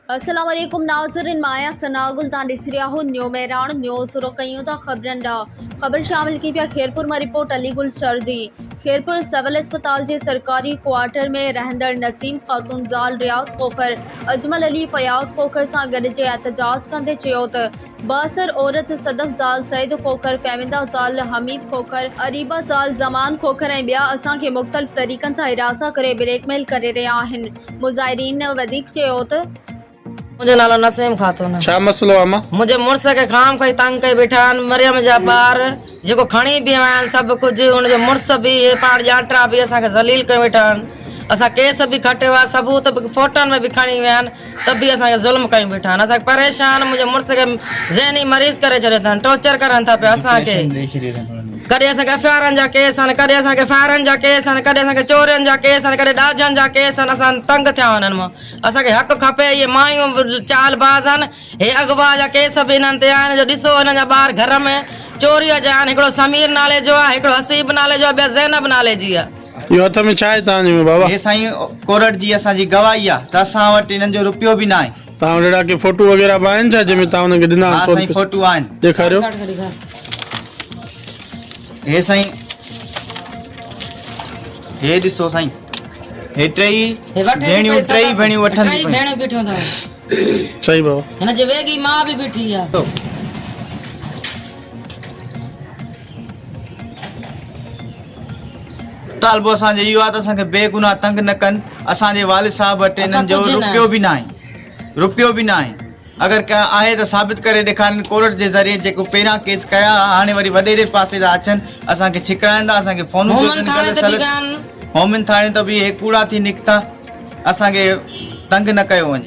अस्सलाम वालेकुम नाज़रीन, माया सनागुल तां ॾिसी रहिया हो न्यू मेरान न्यूज़ शुरू कयूं था ख़बरनि ॾांहुं। ख़बर शामिल की पिया खैरपुर में रिपोर्ट अली गुलशर जी। खैरपुर सिविल अस्पताल के सरकारी क्वार्टर में रहंदड़ नसीम ख़ातून ज़ाल रियाज़ खोखर अजमल अली फयाज़ खोखर सां गॾिजी एहतजाज कंदे चयो त बासर औरत सदफ ज़ाल सईद खोखर, फहमिदा ज़ाल हमीद खोखर, अरीबा ज़ाल ज़मान खोखर ऐं ॿिया असांखे मुख़्तलिफ़ तरीक़नि सां हिरासा करे ब्लैकमेल करे रहिया आहिनि। मुज़ाहिरीन ने वधीक चयो त मुझे नालो नसीम खातून। छा मसलो आहे मां? मुझे मुड़स के खाम कई तंग कई बैठा मरियम जा बार जो खणी भी आन सब कुछ उन जो मुड़स भी पाण जाटरा भी असा के जलील कई बैठा असा केस भी खटेवा सबूत फोटन में भी खणी वैन तब भी असा के जुल्म कई बैठा असा परेशान मुझे मुड़स के ज़हनी मरीज करे छड़े था टॉर्चर करन था पे असा के कदे असा के एफआईआर जा केस आन कदे असा के फायरन जा केस आन कदे असा के चोरन जा केस आन कदे डाजन जा केस आन असा तंग थिया उनन में असा के हक खपे ये मायूं चालबाज आन हे अगवा जा केस भी इन्हनि ते आहिनि जो ॾिसो हिन जा ॿार घर में चोरीअ जा आहिनि। हिकिड़ो समीर नाले जो आहे, हिकिड़ो हसीब नाले जो आहे, ॿिया ज़ैनब नाले जी आहे। इहो हथ में छा आहे तव्हांजे में बाबा? हे साईं कोर्ट जी असांजी गवाही आहे त असां वटि इन्हनि जो रुपयो बि न आहे। तव्हां वटि के फोटो वग़ैरह बि आहिनि छा जंहिंमें तव्हां हुनखे ॾिना? हा साईं फोटो आहिनि। ॾेखारियो। हे साईं हे ॾिसो साईं हे टई भेणियूं वठनि टई भेणियूं बीठियूं अथव। सही बाबा। हिन जे वेगी मां भी बीठी आहे। तालबो असांजो इहो आहे त असांखे बेगुनाह तंग न कनि। असांजे वालिद साहब वटि इन्हनि जो रुपयो बि न आहे। अगरि का आहे त साबित करे ॾेखारनि कोर्ट जे ज़रिए जेको पहिरियां केस कया हाणे वरी वॾेरे पासे था अचनि असांखे छिकाइनि था, असांखे फोन होमिन थाणे त बि हे कूड़ा थी निकिता। असांखे तंग न कयो वञे।